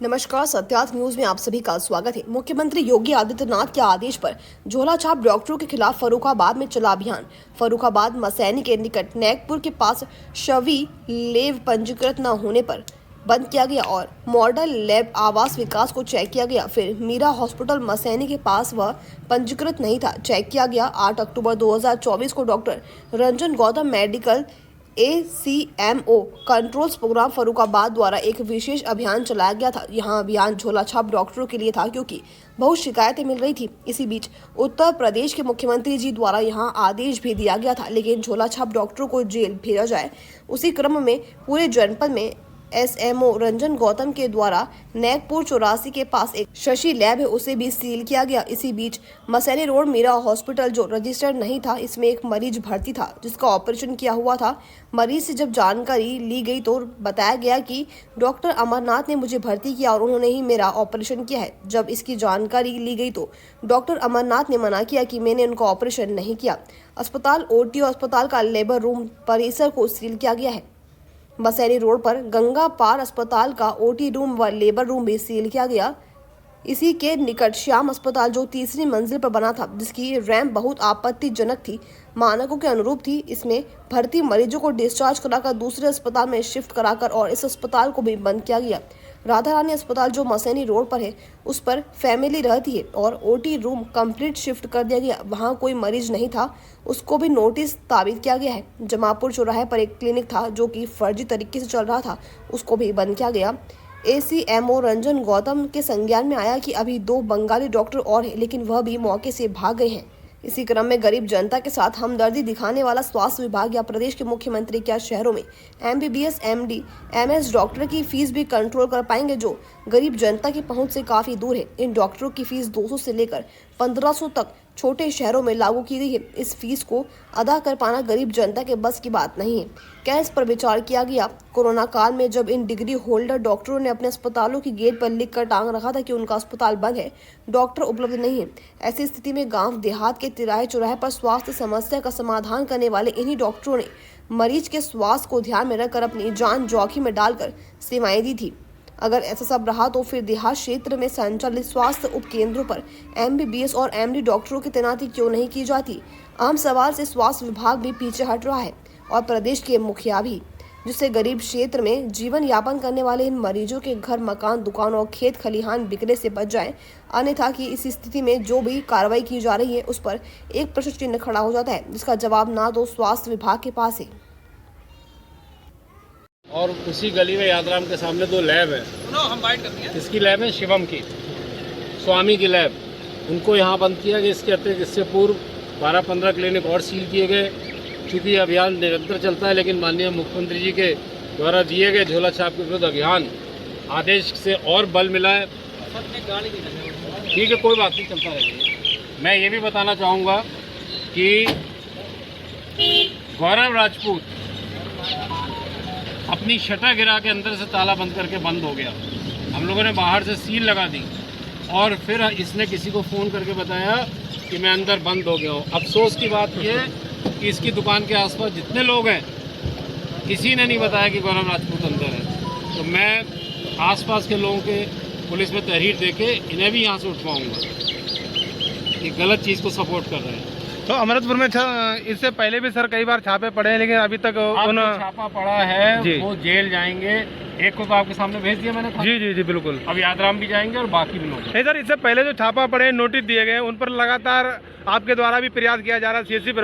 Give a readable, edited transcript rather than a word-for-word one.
नमस्कार, सत्यार्थ न्यूज में आप सभी का स्वागत है। मुख्यमंत्री योगी आदित्यनाथ के आदेश पर झोला छाप डॉक्टरों के खिलाफ फर्रुखाबाद में चला अभियान। फर्रुखाबाद मसैनी के निकट नैकपुर के पास शवी लेव पंजीकृत न होने पर बंद किया गया और मॉडल लैब आवास विकास को चेक किया गया। फिर मीरा हॉस्पिटल मसैनी के पास वह पंजीकृत नहीं था, चेक किया गया। 8 अक्टूबर 2024 को doctor Ranjan Gautam medical ACMO controls programme Farrukhabad द्वारा एक विशेष अभियान चलाया गया था। यहां अभियान झोला छाप डॉक्टरों के लिए था क्योंकि बहुत शिकायतें मिल रही थी। इसी बीच उत्तर प्रदेश के मुख्यमंत्री जी द्वारा यहां आदेश भी दिया गया था, लेकिन झोला छाप डॉक्टरों को जेल भेजा जाए। उसी क्रम में पूरे जनपद में SMO रंजन गौतम के द्वारा नैकपुर 84 के पास एक शशि लैब है, उसे भी सील किया गया। इसी बीच मसैनी रोड मीरा हॉस्पिटल जो रजिस्टर्ड नहीं था, इसमें एक मरीज भर्ती था जिसका ऑपरेशन किया हुआ था। मरीज से जब जानकारी ली गई तो बताया गया कि डॉक्टर अमरनाथ ने मुझे भर्ती किया और उन्होंने ही मेरा ऑपरेशन किया है। जब इसकी जानकारी ली गई तो डॉक्टर अमरनाथ ने मना किया कि मैंने उनका ऑपरेशन नहीं किया। अस्पताल OT और अस्पताल का लेबर रूम परिसर को सील किया गया है। मसैनी रोड पर गंगा पार अस्पताल का OT रूम व लेबर रूम भी सील किया गया। इसी के निकट श्याम अस्पताल जो तीसरी मंजिल पर बना था, जिसकी रैंप बहुत आपत्तिजनक थी, मानकों के अनुरूप थी। इसमें भर्ती मरीजों को डिस्चार्ज कराकर दूसरे अस्पताल में शिफ्ट कराकर और इस अस्पताल को भी बंद किया गया। राधा रानी अस्पताल जो मसैनी रोड पर है, उस पर फैमिली रहती है और OT रूम कंप्लीट शिफ्ट कर दिया गया। वहां कोई मरीज नहीं था, उसको भी नोटिस ताबीद किया गया है। जमापुर चौराहे पर एक क्लिनिक था जो कि फर्जी तरीके से चल रहा था, उसको भी बंद किया गया। ACMO रंजन गौतम के संज्ञान में आया कि अभी 2 बंगाली डॉक्टर और हैं, लेकिन वह भी मौके से भाग गए हैं। इसी क्रम में गरीब जनता के साथ हमदर्दी दिखाने वाला स्वास्थ्य विभाग या प्रदेश के मुख्यमंत्री क्या शहरों में MBBS MD MS डॉक्टर की फीस भी कंट्रोल कर पाएंगे, जो गरीब जनता की पहुंच से काफी दूर है। इन डॉक्टरों की फीस 200 से लेकर 1500 तक छोटे शहरों में लागू की गई है। इस फीस को अदा कर पाना गरीब जनता के बस की बात नहीं है। क्या इस पर विचार किया गया? कोरोना काल में जब इन डिग्री होल्डर डॉक्टरों ने अपने अस्पतालों की गेट पर लिख कर टांग रखा था कि उनका अस्पताल बंद है, डॉक्टर उपलब्ध नहीं है, ऐसी स्थिति में गांव देहात के तिराहे चौराहे पर स्वास्थ्य समस्या का समाधान करने वाले इन्हीं डॉक्टरों ने मरीज के स्वास्थ्य को ध्यान में रखकर अपनी जान जोखिम में डालकर सेवाएं दी थी। अगर ऐसा सब रहा तो फिर देहात क्षेत्र में संचालित स्वास्थ्य उपकेंद्रों पर MBBS और MD डॉक्टरों की तैनाती क्यों नहीं की जाती? अहम सवाल से स्वास्थ्य विभाग भी पीछे हट रहा है और प्रदेश के मुखिया भी, जिससे गरीब क्षेत्र में जीवन यापन करने वाले इन मरीजों के घर, मकान, दुकान और खेत खलिहान बिकने से बच जाएं। अन्यथा कि इस स्थिति में जो भी कार्रवाई की जा रही है उस पर एक प्रश्न चिन्ह खड़ा हो जाता है, जिसका जवाब ना तो स्वास्थ्य विभाग के पास है। और उसी गली में यादराम के सामने 2 लैब है। हम बाइट करते हैं। इसकी लैब है शिवम की, स्वामी की लैब, उनको यहाँ बंद किया गया। इसके अतिरिक्त इससे पूर्व 12-15 क्लिनिक और सील किए गए। चूँकि अभियान निरंतर चलता है, लेकिन माननीय मुख्यमंत्री जी के द्वारा दिए गए झोला छाप के विरुद्ध अभियान आदेश से और बल मिला है। ठीक है, कोई बात नहीं, चलता रहेगा। मैं ये भी बताना चाहूँगा कि गौरव राजपूत अपनी शटर गिरा के अंदर से ताला बंद करके बंद हो गया। हम लोगों ने बाहर से सील लगा दी और फिर इसने किसी को फ़ोन करके बताया कि मैं अंदर बंद हो गया हूँ। अफसोस की बात यह है कि इसकी दुकान के आसपास जितने लोग हैं, किसी ने नहीं बताया कि गौरव राजपूत अंदर है। तो मैं आसपास के लोगों के पुलिस में तहरीर देके इन्हें भी यहाँ से उठवाऊँगा कि गलत चीज़ को सपोर्ट कर रहे हैं। तो अमृतपुर में इससे पहले भी सर कई बार छापे पड़े हैं, लेकिन अभी तक छापा पड़ा है, वो जेल जाएंगे। एक को तो आपके सामने भेज दिया मैंने। जी बिल्कुल। अब यादराम भी जाएंगे और बाकी भी लोग। नहीं सर, इससे पहले जो छापा पड़े, नोटिस दिए गए, उन पर लगातार आपके द्वारा भी प्रयास किया जा रहा है CSC पर।